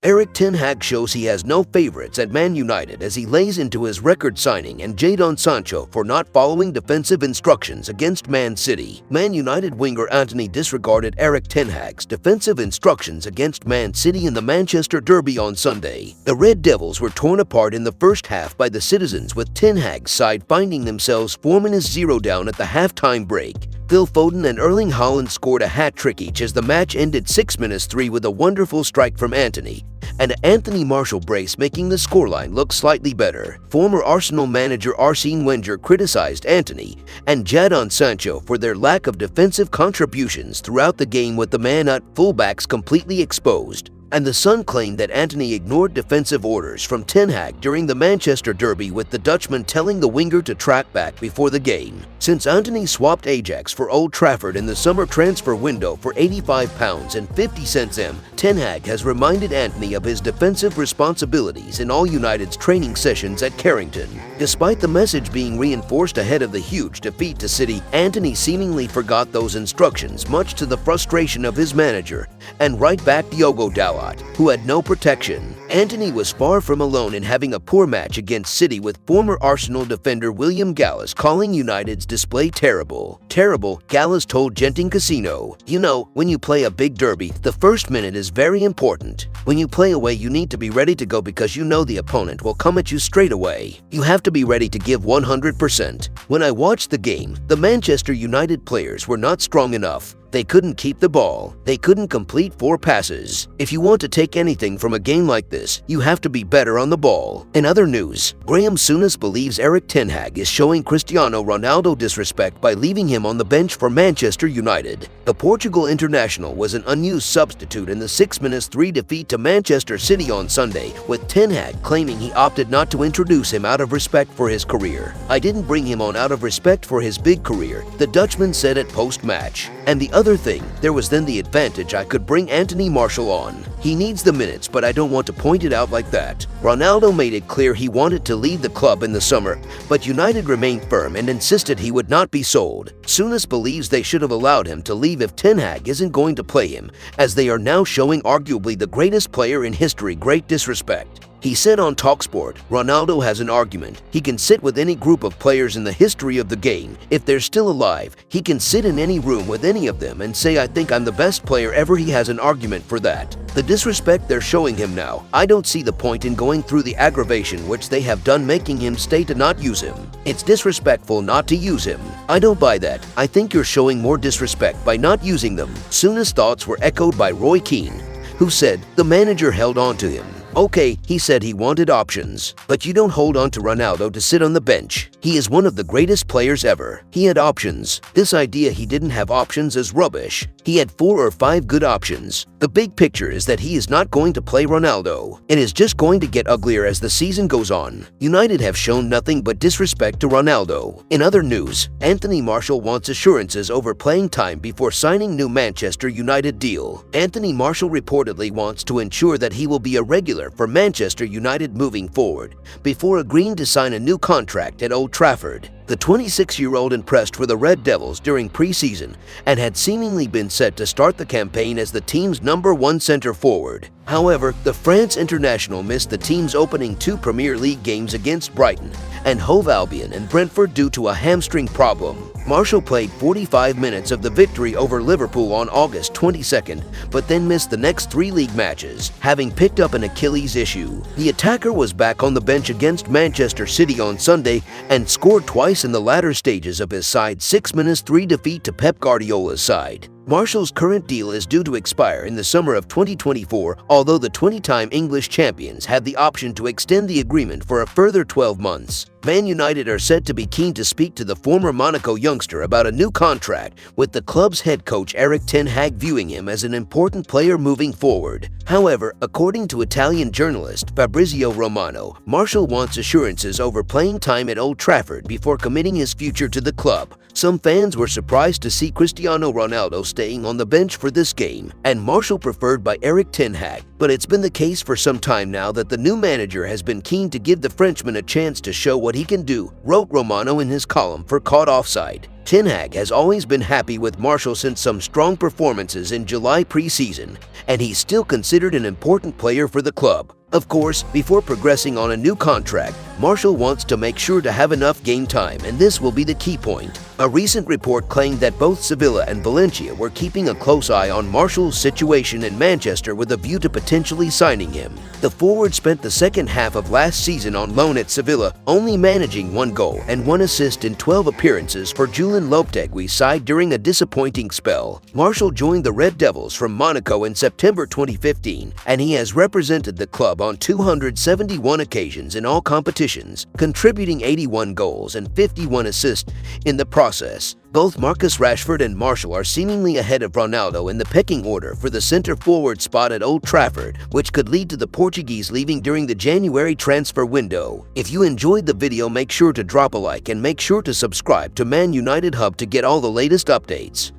Erik Ten Hag shows he has no favorites at Man United as he lays into his record signing and jaydon Sancho for not following defensive instructions against Man City. Man United winger Antony disregarded Erik Ten Hag's defensive instructions against Man City in the Manchester derby on Sunday. The Red Devils were torn apart in the first half by the citizens, with Ten Hag's side finding themselves 4-0 down at the halftime break. Phil Foden and Erling Haaland scored a hat-trick each as the match ended 6-3 with a wonderful strike from Antony, and Anthony Martial brace making the scoreline look slightly better. Former Arsenal manager Arsene Wenger criticized Antony and jaydon Sancho for their lack of defensive contributions throughout the game, with the man-at fullbacks completely exposed. And the Sun claimed that Antony ignored defensive orders from Ten Hag during the Manchester derby, with the Dutchman telling the winger to track back before the game. Since Antony swapped Ajax for Old Trafford in the summer transfer window for £85.50, Ten Hag has reminded Antony of his defensive responsibilities in all United's training sessions at Carrington. Despite the message being reinforced ahead of the huge defeat to City, Antony seemingly forgot those instructions, much to the frustration of his manager and right-back Diogo Dalot, who had no protection. Antony was far from alone in having a poor match against City, with former Arsenal defender William Gallas calling United's display terrible. Terrible, Gallas told Genting Casino. "You know, when you play a big derby, the first minute is very important. When you play away, you need to be ready to go because you know the opponent will come at you straight away. You have to be ready to give 100%. When I watched the game, the Manchester United players were not strong enough. They couldn't keep the ball. They couldn't complete 4 passes. If you want to take anything from a game like this, you have to be better on the ball." In other news, Graham Souness believes Erik Ten Hag is showing Cristiano Ronaldo disrespect by leaving him on the bench for Manchester United. The Portugal international was an unused substitute in the 6-3 defeat to Manchester City on Sunday, with Ten Hag claiming he opted not to introduce him out of respect for his career. "I didn't bring him on out of respect for his big career," the Dutchman said at post-match. And the other thing, there was then the advantage I could bring Anthony Martial on. He needs the minutes, but I don't want to point it out like that. Ronaldo made it clear he wanted to leave the club in the summer, but United remained firm and insisted he would not be sold. Souness believes they should have allowed him to leave if Ten Hag isn't going to play him, as they are now showing arguably the greatest player in history great disrespect. He said on TalkSport, "Ronaldo has an argument. He can sit with any group of players in the history of the game. If they're still alive, he can sit in any room with any of them and say, 'I think I'm the best player ever.' He has an argument for that. The disrespect they're showing him now, I don't see the point in going through the aggravation which they have done, making him stay to not use him. It's disrespectful not to use him. I don't buy that. I think you're showing more disrespect by not using them." Souness' thoughts were echoed by Roy Keane, who said the manager held on to him. "Okay, he said he wanted options. But you don't hold on to Ronaldo to sit on the bench. He is one of the greatest players ever. He had options. This idea he didn't have options is rubbish. He had 4 or 5 good options. The big picture is that he is not going to play Ronaldo. It is just going to get uglier as the season goes on. United have shown nothing but disrespect to Ronaldo." In other news, Anthony Martial wants assurances over playing time before signing new Manchester United deal. Anthony Martial reportedly wants to ensure that he will be a regular for Manchester United moving forward, before agreeing to sign a new contract at Old Trafford. The 26-year-old impressed for the Red Devils during preseason and had seemingly been set to start the campaign as the team's #1 center forward. However, the France international missed the team's opening 2 Premier League games against Brighton and Hove Albion and Brentford due to a hamstring problem. Martial played 45 minutes of the victory over Liverpool on August 22nd, but then missed the next 3 league matches, having picked up an Achilles issue. The attacker was back on the bench against Manchester City on Sunday and scored twice in the latter stages of his side's 6-3 defeat to Pep Guardiola's side. Martial's current deal is due to expire in the summer of 2024, although the 20-time English champions had the option to extend the agreement for a further 12 months. Man United are said to be keen to speak to the former Monaco youngster about a new contract, with the club's head coach Erik Ten Hag viewing him as an important player moving forward. However, according to Italian journalist Fabrizio Romano, Martial wants assurances over playing time at Old Trafford before committing his future to the club. Some fans were surprised to see Cristiano Ronaldo staying on the bench for this game, and Martial preferred by Erik Ten Hag. But it's been the case for some time now that the new manager has been keen to give the Frenchman a chance to show what he can do, wrote Romano in his column for Caught Offside. Ten Hag has always been happy with Martial since some strong performances in July preseason, and he's still considered an important player for the club. Of course, before progressing on a new contract, Martial wants to make sure to have enough game time, and this will be the key point. A recent report claimed that both Sevilla and Valencia were keeping a close eye on Martial's situation in Manchester with a view to potentially signing him. The forward spent the second half of last season on loan at Sevilla, only managing 1 goal and 1 assist in 12 appearances for Julen Lopetegui's side during a disappointing spell. Martial joined the Red Devils from Monaco in September 2015, and he has represented the club on 271 occasions in all competitions, contributing 81 goals and 51 assists in the process. Both Marcus Rashford and Martial are seemingly ahead of Ronaldo in the pecking order for the center-forward spot at Old Trafford, which could lead to the Portuguese leaving during the January transfer window. If you enjoyed the video, make sure to drop a like and make sure to subscribe to Man United Hub to get all the latest updates.